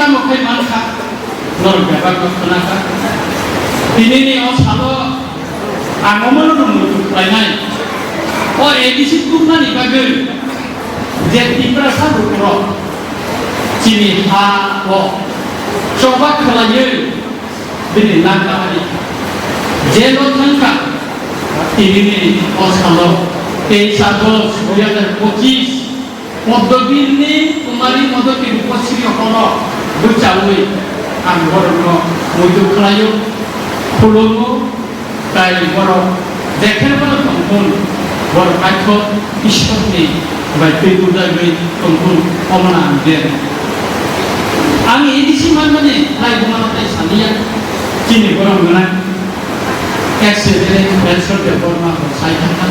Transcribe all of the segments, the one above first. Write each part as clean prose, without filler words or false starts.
tamokai manka nor beba kostonaka ini ni osalo angomono dulu lainnya oh edisi tuh nani bagai jadi perasa bukro cini ha wo coba kelanya bini langkah ini jelo tangka ini ni osalo T1 2025 পদ্মবিনী কুমারী মদতে উপস্থিত হল বুঝাবই আং বরণ মজু খালায় খুলুমু তাই বড় দেখের বড় তখন বড় পাঠ্য ঈশ্বরনি বাই বুঝাবই তখন অমনা দেন আমি এদিছি মানে লাই বুমাতে সানিয়া চিনি বরং না এক্সিডেন্ট ক্যান্সার দেবরমা সাইথাকা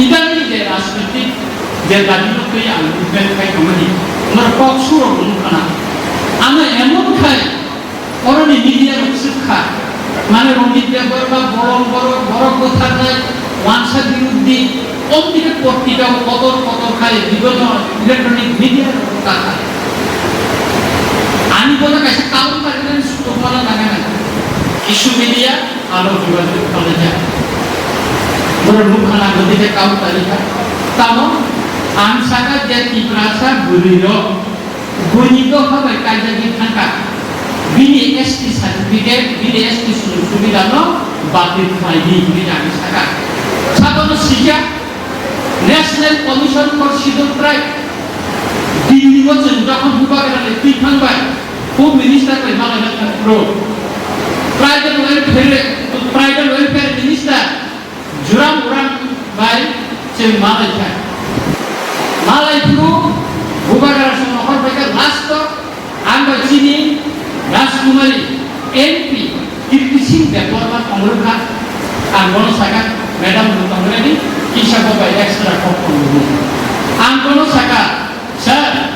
ইদানি যে রাজনীতি যে দাবিও কই আলুবেন খাই কমনি আমার কক সুর অনুখানা আমি এমন খাই অরনি মিডিয়ার শিক্ষা মানে রঞ্জিত দেববর্মা বড় বড় বড় কথা নাই ওয়ানসা বিরুদ্ধে অন্তিকে পত্রিকা কদর কদর খাই বিভিন্ন ইলেকট্রনিক মিডিয়ার কথা খায় আমি বলে কাছে কাউন পারবেন তোমার লাগে না ইস্যু মিডিয়া আলো যোগাযোগ করে যায় বড় মুখানা গদিতে কাউন তালিকা তামো आंसाका जति प्रासा बुलिरो बुनिको हबै कायदानि थांका बिनि एसटी सर्टिफिकेट बिनि एसटी सुबिदा न बातिल खाइदि बिनि आंसाका साबन सिजा national commission for schedule tribe Delhi वजन যখন বিভাগের তুই থাকবাই হোম মিনিস্টার কই মালানা প্রো ট্রাইবাল ওয়েলফেয়ার মিনিস্টার জুরাম উরাম বাই চে মালাইকা Malayku bubagar sama orang mereka last angga sini Raskumari MP Kirtising Departemen Pemerintahan Anggono Saka Madam Lutamreni kisah bapak ekstra kopong dulu Anggono Saka sir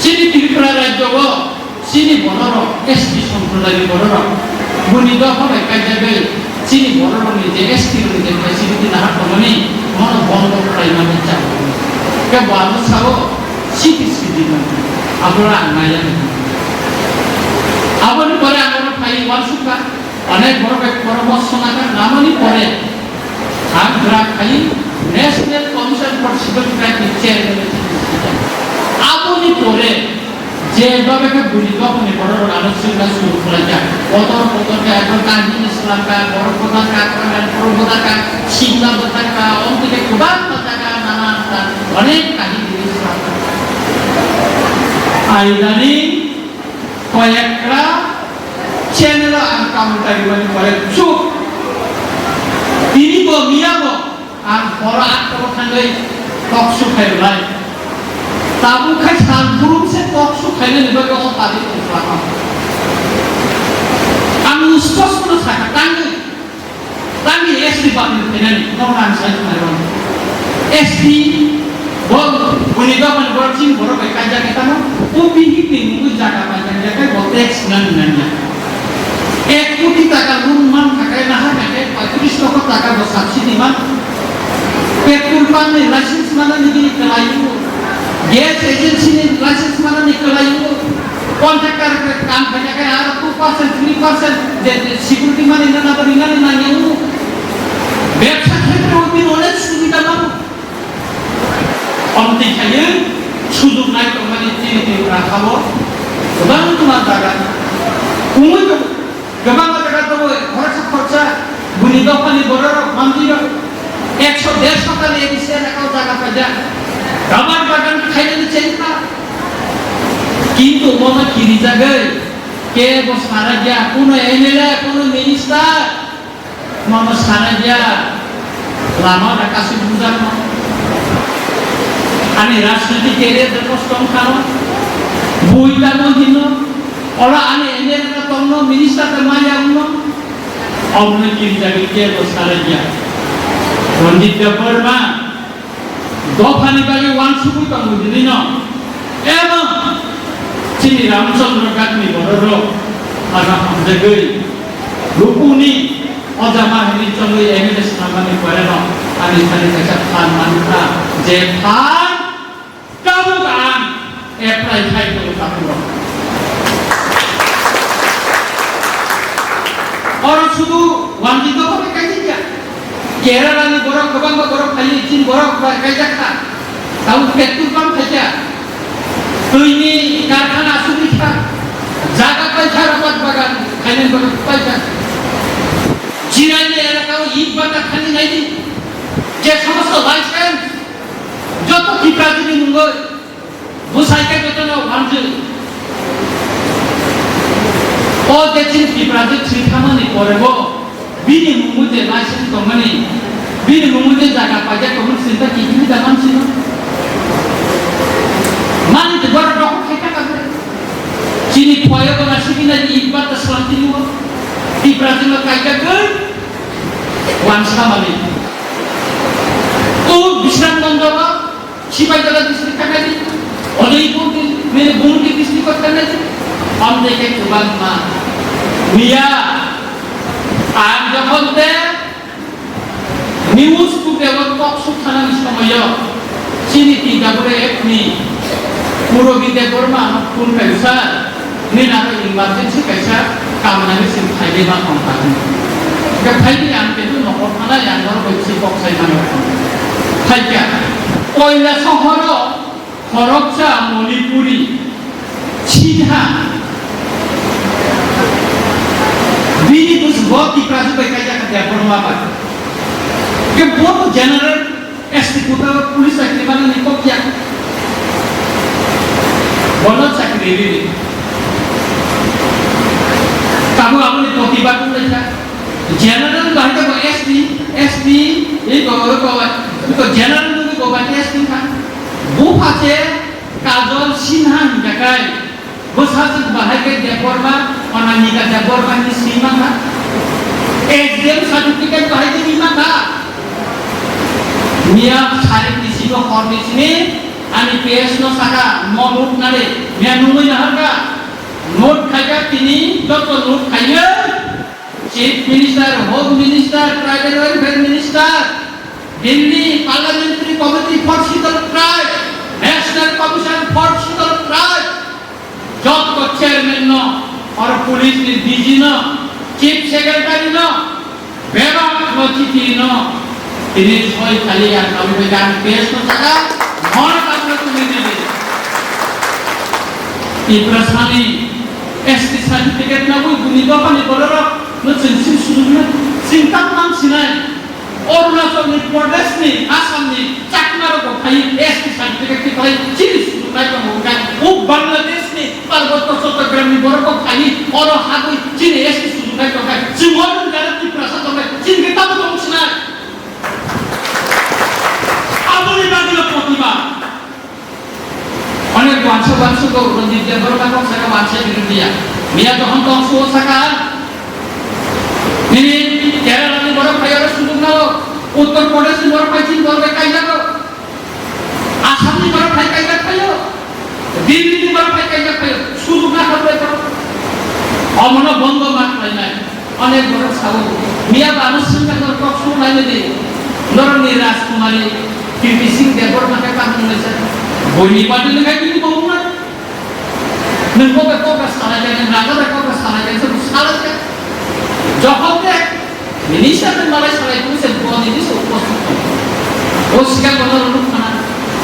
sini Tripura Rajowo sini Bororo ST Sampradaya Bororo Bunido apa kajabe sini Bororo ni JST ni sini tidak temani mana bondo prima macam ke baru sawo sikit mana abra naya abon pore amara phai warsuka onek boro bosona ka namani pore আমরা খালি national commission for civil rights chairman আপনি পরে যেভাবে বুঝি তখন বড় বড় আলোচনা শুরু করা যায় কত এখন কাজী ইসলাম কা বড় কথা কা প্রবন্ধ কা শিক্ষা কথা কা অন্তিকে কুবান কথা কা নানান অনেক কাহিনী ইসলাম আইদানি কয়েকটা চ্যানেল আনকাউন্টার করে চুপ তিনি গো মিয়াবো আর বড় আত্মকথা লই টকশো খাইলাই তাবু খাই সানপুরুম সে টকশো খাইলে নিবাকে ও তাদি ইসলাম আমি স্পষ্ট থাকা তাঙ্গি এসডি বাতিল ফেনানি নরমান সাইড মারন এসডি বল বুনিগামান বর্চিন বড় কাজা কেতানো ওপিহি তিনগু জায়গা পাজান জায়গায় বল ট্যাক্স নান না 1 কোটি টাকা লোন মান থাকায় না থাকে 35 লক্ষ টাকা সাবসিডি মান পেট্রোল পাম্পে লাইসেন্স মানা নিবি কলাইও গ্যাস এজেন্সি ने लाइसेंस माना निकलाइयो कॉन्ट्रैक्टर पे काम करने का यार 2% 3% जे सिक्योरिटी माने ना तो रिंगा ना नियो ব্যবসা ক্ষেত্রে ওই অনেক সুবিধা পাবো অন্তে খাইয়ে সুযোগ নাই তো মানে চিনি রাখাবো গোবাং তোমার জায়গা কুমুই তো গোবাং জায়গা তো খরচা বুনি দোকানি বড় মন্দির 100-150 টাকা নিয়ে দিছে রাখাও জায়গা পাজা গাবার বাগান খাইলে চিন্তা কিন্তু মনে কিরি জায়গায় কে সারা যা কোন এমএলএ কোন মিনিস্টার মনে সারা যা লামা কাছে বুঝানো আমি রাজনৈতিক এরিয়াতে কষ্টম খানো বইটা মহিন ওরা আমি এমএলএ তন্ন মিনিস্টারকে মারিয়া উন্ন অমনে কিরি জায়গায় কে সারা যা রঞ্জিত দেববর্মা দফানি বাগে ওয়ান সুবুই কাম বুঝলি না এবং শ্রী রামচন্দ্র গান্ধী বড় আনা আমাদের গই রূপুনি অজামা হেনি চলো এমএলএ সামানি করে না আমি খালি কাছে ফান মানতা যে ফান কাবু গান এপ্লাই খাই তো কাবু orang sudu wanti to ko kaji dia Kerala ni borok kebang borok kali cin borok kaja ka tahu petrol pump kaja tu ini karkhana sumitha jaga paisa rapat bagan kainan borok paisa জিরাইলে এলাকাও ইট বাটা খালি নাই যে সমস্ত licence যত টিপ্রাজনী মুঙ্গল বুসাইকে বেতন ভাঞ্জে ও দেখছেন টিপ্রাজে থ্রিখামানি পরেব বিনি মুঙ্গুতে licence কমানি বিনি মুঙ্গুতে জায়গা পাইজা কমন চিন্তা কি কি দামান ছিল মানিতে বড় ডক খেকা কাবে চিনি পয়গ না সিবিনা ইট বাটা শান্তি নিব টিপ্রাজে কাইকা কই ওয়ানসা মালি ও বিশ্রাম গন্ধবা শিবাইতলা ডিস্ট্রিক্ট কাকারি অজয়পুর মেরে গুমটি ডিস্ট্রিক্ট কাকারি অন্দেকে কুবান মা মিয়া আর যখন তে নিউজ টুডে এবং টকশো থানার সময় চিনি তি গাবরে একনি পুরো বিদে বর্মা কোন কাইসা নিনার ইমার্জেন্সি কাইসা কামনানি সিম খাইলে বা কম্পানি খাইলে আনতে তো নকর থানা ইয়াঙ্গর বইছি বক্সাই মানে খাইকা কয়লা শহর খরচা মণিপুরি চিহা বিনি বুঝ গতি প্রাজ কাইকা কাইয়া বড়মা পা কে বড় জেনারেল এসপি কোটা পুলিশ চাকরি মানে নিককিয়া বড় চাকরি রে কাবু আপনি প্রতিবাদ করেছা জেনারেল বাহিতে এসপি এই তো জেনারেল নুবি গোবাটি এসপি খান বু ফাছে কাজল সিনহা হিকাকাই বসাজ বাহাইকে দেবরমা অনামিকা দেবরমা নি সিমা খা এক্সাম সার্টিফিকেট বাহাইকে নিমা খা মিয়া সারে কিসি को খরবিসনি আমি পেশ ন সাকা নোট নারে মিয়া নুই না হারগা নোট খাইকা তিনি যত নোট খাইয়ে chief minister home minister tribal welfare minister Delhi parliamentary committee for শীতল ট্রাইব ন্যাশনাল কমিশন ফর শীতল ট্রাইব যত চেয়ারম্যান ন আর পুলিশ নি ডিজি ন চিফ সেক্রেটারি ন বিভাগ চিঠি ন তিনি ছয় খালি আর আমি গান পেশ ন টাকা মন কাপড় তুমি দিলে এই প্রশ্ননি এসটি সার্টিফিকেট না বই গুনি দোকানে বলরা নতুন সুযোগ চিন্তা মানছিনাই অরুণাচল প্রদেশ নি আসাম নি চাকমার কো খাই এসটি সার্টিফিকেট কি খাই চিরিস নাই কো গান ও বাংলাদেশ নি পার্বত্য চট্টগ্রাম নি বড় কো খাই অর হাগুই চিনি এসটি সুযোগ নাই কো খাই চিমন গারা কি প্রশাসন নাই চিনকে তা তো মানছিনাই আপনি বাদিল প্রতিভা অনেক বাংশ কো রঞ্জিত দেববর্মা কো সাকা বাংশে বিরুদ্ধিয়া মিয়া যখন তো সাকা ini Kerala ni borok payo sujuk na Uttar Pradesh ni borok payo borok kaija ko Assam ni borok payo kaija payo Delhi ni borok payo kaija payo sujuk na khadre ko amana bondo mat payo na onek borok sabu miya banus sangka kor kok su na de norni Rajkumari Kirti Singh Debor na ka kam na sa boni pati na kai ni bomu na nengko ko ka sala ja na ko ka sala ja sa sala ja যখন minister মালাই সালাই পুলিশে বনি দিছে উপস্থিত ও শিকা কোন রূপ না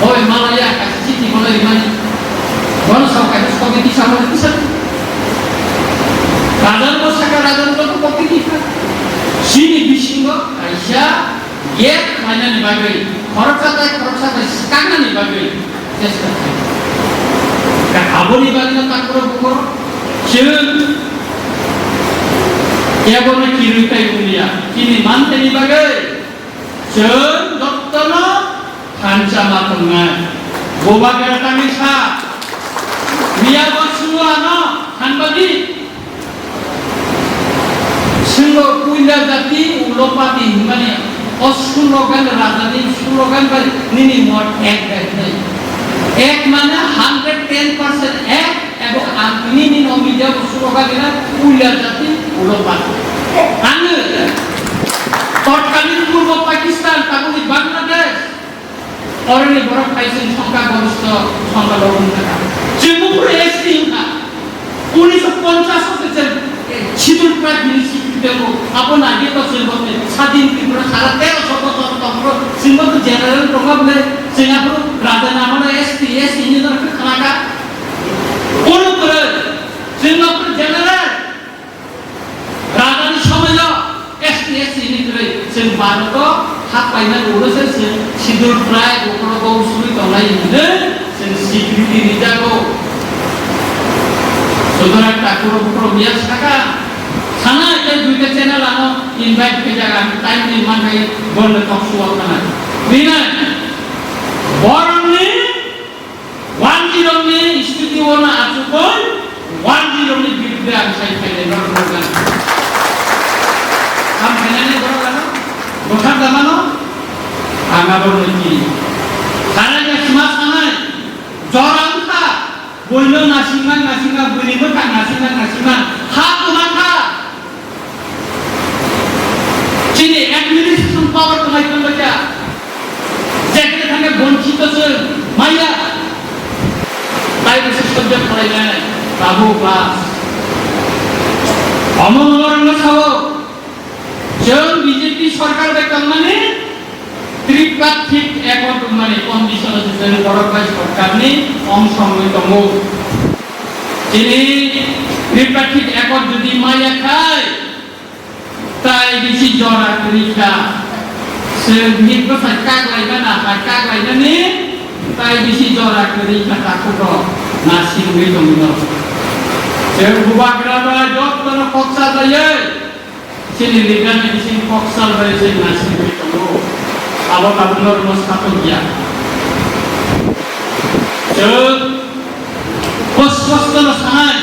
ওই মালায়া কাছে চিঠি মালাই মানে বড় সরকার কমিটি সামনে দিছে রাজন বসাকা রাজন তো কমিটি সিনি বিসিংহ আইসা গেট মাইনানি বাগৈ খরচাতে কান্নানি বাগৈ চেষ্টা কা আবনি বাগৈ তাকর বুকর চিন Eborna kiri kai dunia, kini mante ni bagai, jen dokterna kanca matungan, boba kera tamisa, miya basua na kanbagi, singo kuinda jati ulopati himani, ossulogan rajani sulogan bari nini mod ek mana 110% ek এবং আপনি নমিজা সুরগা দিনা উইলা জাতি উলোপাত আনে তৎকালীন পূর্ব পাকিস্তান তখনই বাংলাদেশ অরণি বড় পাইছেন সংখ্যাগরিষ্ঠ সংখ্যালঘু থাকা যেমন এসটি না 1950 হতে ছিদুল প্রায় মিনিস্ট্রি দেবো আপন আগে তো সিলবতে স্বাধীন ত্রিপুরা সারা 1300 বছর তন্ত্র সিলবতে জেনারেল প্রভাব নেই সিঙ্গাপুর রাজা নামে এসটি এসটি নিজের খানাকা কোন করে সিঙ্গাপুর জেনারেল রাজার সময় এসটি এসটি নিজে সিং ভারত হাত পাইনা উড়েছে সিঁদুর প্রায় গোপন কৌশলী তলাই নিলে সিং স্বীকৃতি নিজাগো সুতরাং ঠাকুর উপর বিয়াস থাকা sana yang duit channel ano invite ke jaga time ni mangai bond talk show kana bina borang ni 10 ni studio na atukon 10 ni bidde ang sai phele nor program am phele ni boro lano bothar damano anga boro ni sana ya smas sana jorang tha boino nasinga buni mo ta nasinga ha tumaka चीनी administration power तुम्हारी कौन बचा जैसे थंगे बंचित से माया ताई system जब पढ़ाई जाए बाबू क्लास अमोलरण न खाओ जब बीजेपी सरकार बेकम माने त्रिपाक्षिक एकॉर्ड माने कंडीशन से बड़ा भाई सरकार ने अंशंगित मो चीनी त्रिपाक्षिक एकॉर्ड यदि माया खाए ताई बिसी जरा तरीका सेभिक को सरकार लाइना ना सरकार लाइना ने ताई बिसी जरा तरीका ताको नासिंग में दंगो सेव बुबा ग्राबा जब तन पक्षा दये सिनि लिगा में बिसी पक्षा दये से नासिंग में दंगो अब काबुनर मस्तातो गया जब पस्वस्तन साय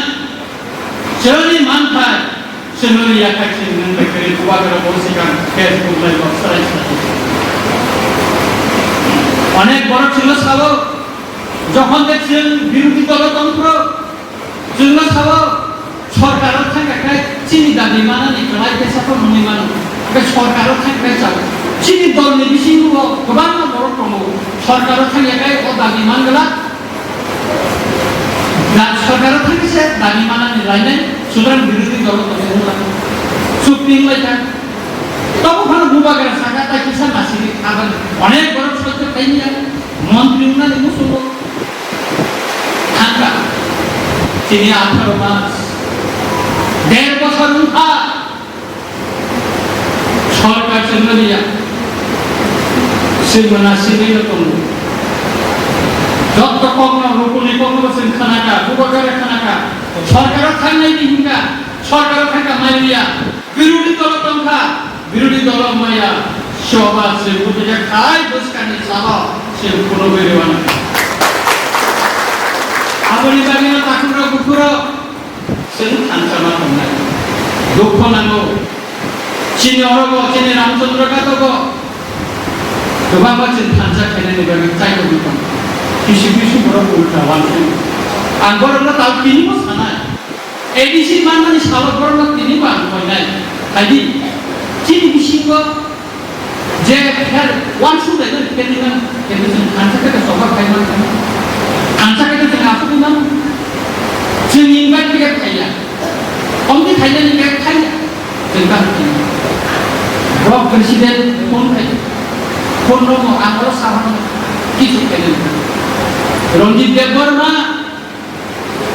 जनी मानता Semua yang akan mengenai buat berposikan Facebook live website. অনেক বড় ছিল সাবো যখন দেখছেন বিরোধী দলতন্ত্র ছিল সাবো সরকারও থাকে চিনি দাবি মানানি কলাই পেশাতো মনে মান সরকারও থাকে চাও চিনি দল বেশি গোবাং বড় প্রমো সরকারও থাকে ও দাবি মানগলা সরকারও থাকে দাবি মানানি লাইনে সুতরাং বিরোধী দল সুপ্রিম লাইটা তবু ভালো বুবাগের সাকা তাই কিসান আসিনি আবার অনেক বড় সত্য তাই নিয়ে মন্ত্রী উন্নয়ন মুসল ঠান্ডা তিনি 18 মাস 1.5 বছর উঠা সরকার চন্দ্রিয়া সিমনা সিমিল কম যত কম রূপনি কম বসেন খানাকা বুবাগের খানাকা সরকারও খান্নাই দিহিঙ্গা সরকারও থাকা মাইরিয়া বিরোধী দল মায়া সভা সে বুঝে খায় বসকানি সাবা সে কোনো বেরোয়ানা আবরি বাগিনা তাকুরা গুকুরা সে খানসামা নাই দুঃখ নাঙ্গো চিনি অরব চিনি রামচন্দ্র কাতক গোবা বাচিন খানসা খেলে নেবে চাইতো দিতাম কিছু বড় উল্টা ওয়ানসেন আঙ্গরনা তাও কিনিবো সানায় এডিসি মানমানি সালক বড় তিনি মান হয় নাই খালি চিনি বিশিঙ্গ যে ফের ওয়ান শুট এর কেদিন খানসা থেকে সভা খাইমান খানসা থেকে তুমি আসুন না जों इनभाइट के खाया कमनि खायनानि के खाया जों गाहाम ब्लक प्रेसिडेंट फोन खायो फोन दङ आंल' साहानो किछु केलेन रंजित देव बर्मा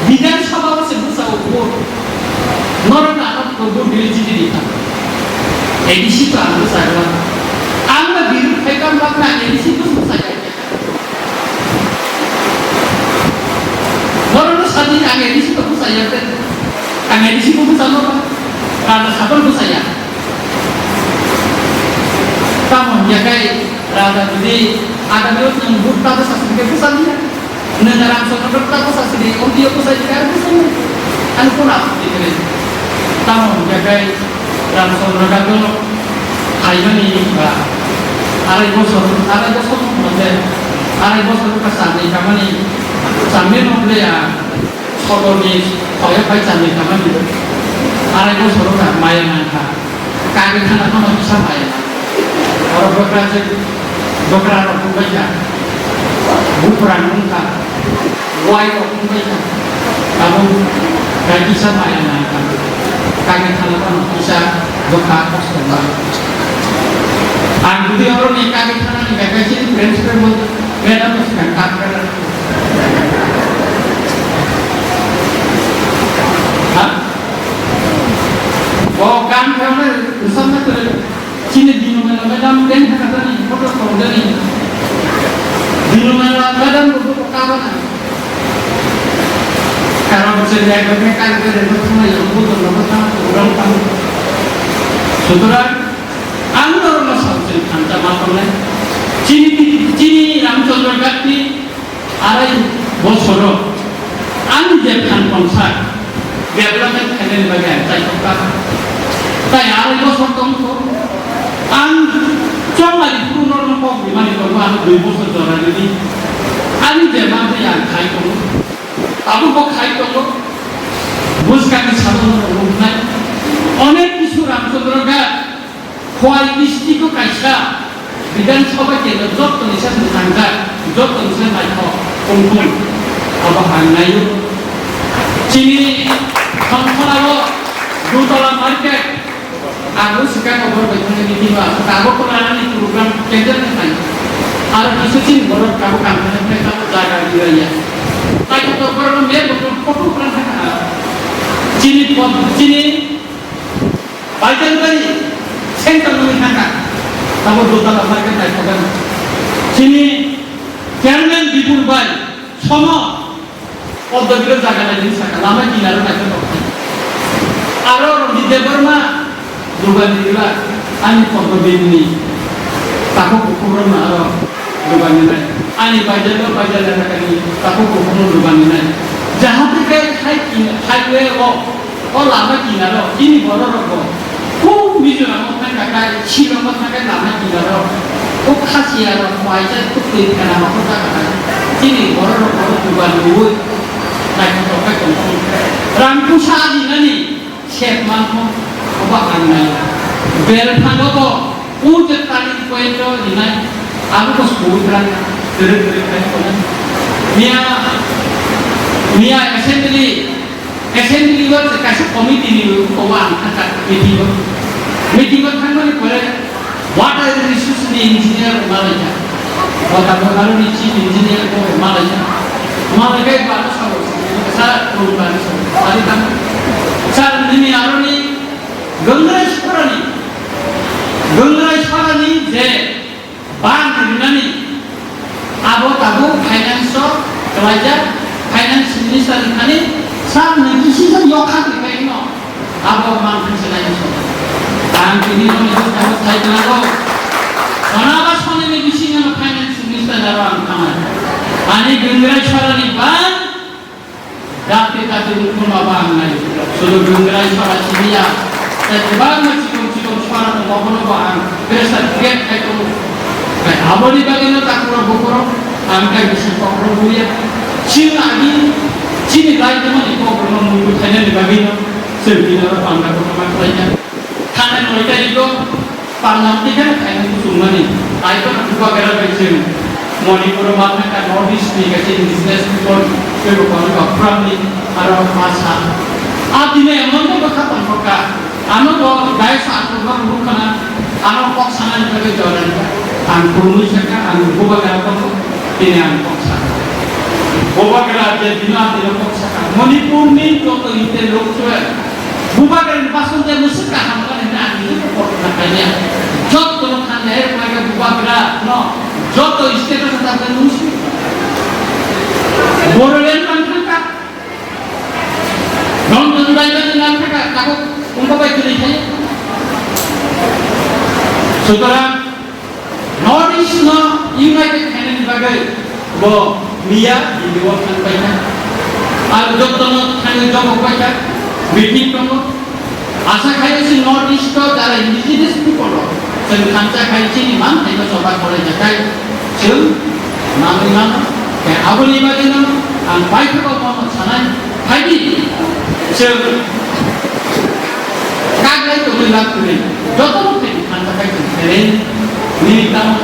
विधानसभा से बुसाओ भोट नरना को बिलजिदि दिखा एडिसी तो आंल' सागला आंल' बिरु खायकाम बाकना एडिसी को बुसाया नरना सादि आं एडिसी को बुसाया आं एडिसी को बुसानो राजा साबल बुसाया kamu jagai rada jadi ada terus yang buta tu sasih ke pusat dia negara sono buta tu sasih di audio pusat juga pusat kan pun apa gitu kamu jagai ram sono kado ayam ini bah ada bosor macam ada bosor kesan di kamar ni sambil nombor ya sono ni kaya baca ni kamar ni ada bosor kan main angka kaki kanan kamu bisa main और बकरा से बकरा रो कुंबैया बुपरा नुंका Y रो कुंबैया काबू गाजी समाया ना का kami thalapan bisa doka kosong. Ang যদি orang ni kami thalan ni gagasi principal mode beda mesti kan kakak. Ha? Oh kan kami sama tu Cina di mana madam dan kata ni foto kau ni di mana madam foto kawan. Kalau bersedia mereka ada semua yang butuh nomor orang tahu. Sudah Anggur masuk anca makamnya. Cini Ramchandra Gatti arai bosoro anjepan konsak development kenen bagian saya kata. Saya arai bosor tongko ang cuma di pulau nopo di mana kau ang 2 bosor orang ini anjepan yang kai tongko. Abu kok kai tongko buskan di sabun rumah. Onek kisu Ramchandra Gatti Kuai istiqo kaisa bidan sobat yang jod tulisan tangga jod tulisan naiko kumpul apa hangayu cini kongkolaro dutala market aku suka ngobrol dengan ini tiba kamu pernah nih program kerja kan ada disusun baru kamu kampanye mereka jaga dia ya tapi kalau program dia betul foto pernah cini bagian dari Sentral Lumihanga, kamu dua market naik program. Sini chairman Dipurbai, semua order jaga lagi sekarang. Lama kinaru naik program. Aro di Debarma, dua dirilah, ani program ini. Takut program aro dua ini. Ani bajar kali, takut program dua ini. Jangan terkait highway lama kinaru, ini baru Kau bisa makan kakak, ciri makan kakak lama juga. Kau kasih ada wajah tu pilih kerana makan kakak. Ini orang juga dulu, naik motor kampung. Rangku sahdi nani, chef mampu, apa anai. Berapa tu, ujar kali poin tu ini, aku tu school kan, terus kan. Nia assembly work kasih komite ni, kawan angkat meeting kan mana pada water resource ni engineer Malaysia, water kalau ni chief engineer Malaysia baru saya program hari kan, saya ni orang ni Gangrai sekolah ni je bank ni, abu finance kerja finance minister ni Sam nanti sih kan yokat kayak ini, apa mampu selain itu. Ang ini itu harus saya tahu. Kenapa soalnya ini sih nggak finance minister dalam kamar. Ani Gangrai sekolah ni ban, dapat kita tuh bang lagi. Sudah Gangrai sekolah sini ya. Tapi bang macam sekolah tu bang, biasa get itu. Kayak apa di bagian tak kurang, angka bisa kurang ya. Cini lain teman itu orang mungkin hanya di bagian sebenarnya pangkat orang lainnya. Karena mereka itu pangkat tiga kayak itu semua nih. Itu juga gara macam Manipur mana kan Northeast ni kasi business people itu kalau perang ni ada masa. Artinya emang tu berkata mereka, anu tu gaya satu orang bukan, anu kok sana juga jalan, anu kurus sekarang, anu bukan apa tu, ini anu kok sana. Bukan kerja di mana tidak paksakan. Manipur ni contoh itu lokal. Bukan kerja pasal dia mesti kaham kan ini itu perkataannya. Jod kalau kan air mereka bukan kerja, no. Jod tu istilah tentang mesti. Borlen kan kan. Non baik dengan mereka. Aku umpa baik tu ni. Saudara, Northeast no United Kingdom bagai, bo Mia di luar banyak. Ada doktor yang jawab banyak. Meeting kamu. Asa kaya si Northeast tu ada indigenous people. Jadi kanca kaya sini mana itu coba boleh jagai. Cil, nama. Kayak apa ni bagian? Ang baik tu kamu sana. Kaya cil. Kagak itu bilang tu ni. Doktor tu kanca kaya sini. Ini kamu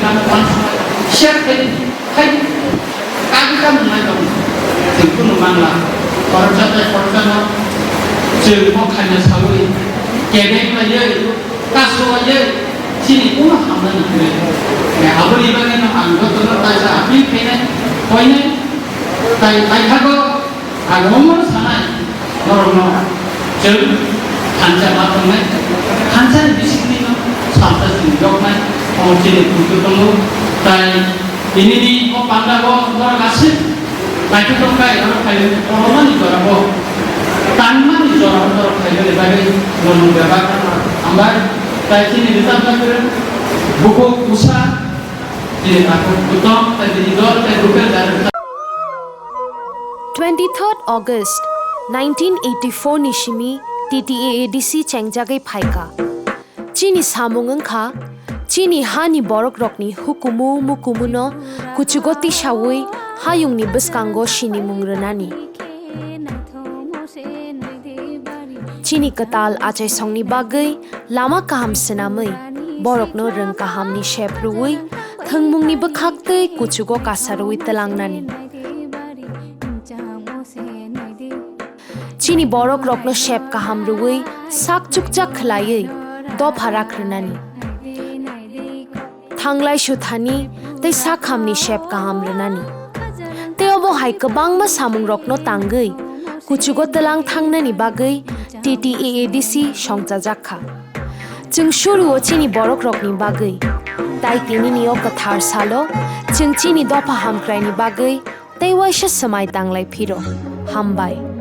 langsung share kaya. Kaki kan mulai dong, itu memanglah. Korban जों मखानो सावै गेबें लायै कासो लायै सिनि उनाव हामनानै फैयो आबोलि बागैनो आं गतनो ताजा आफिल फैनाय हयनो ताइ ताइखागो आगमन सानाय नरम जों खानजा मातंनाय खानजा बिसिनिनो सानता जों जगनाय अमथिनि कुटु दङ ताइ बिनिनि अ पान्डाबो नर गासै बायथु दंखाय नर फायनो परमानि जराबो तानमानि जराबो नर फायनो बागै नरम बेबा आमबार ताइ सिनि रिजाबनागोर बुको उसा दिनै आखो गुतम ताइ दिनै दर ताइ रुपेल दार 23rd August 1984 Nishimi TTAADC Chengjagai Phaika Chini Samungangkha Chini Hani Borok Rokni Hukumu Mukumuno Kuchugoti Shawui Hayungni Biskango Shini Mungranani Chini Katal Achay Songni Bagai Lama Kaham Senamai Borokno Rang Kahamni Shepruwi Thangmungni Bakhakte Kuchugo Kasarui Talangnani Chini borok rokno shep kaham ruwi sak chukchak khlaiye do phara khrnani thanglai shuthani tei sak hamni shep kaham rnani te obo hai kabang ma samung rokno tangai kuchugo talang thangnani bagai TTAADC songchajakha chung shuruo chini borok rokni bagai tai tini nio kathar salo chung chini do pha hamkraini bagai tei waisha samai tanglai phiro hambai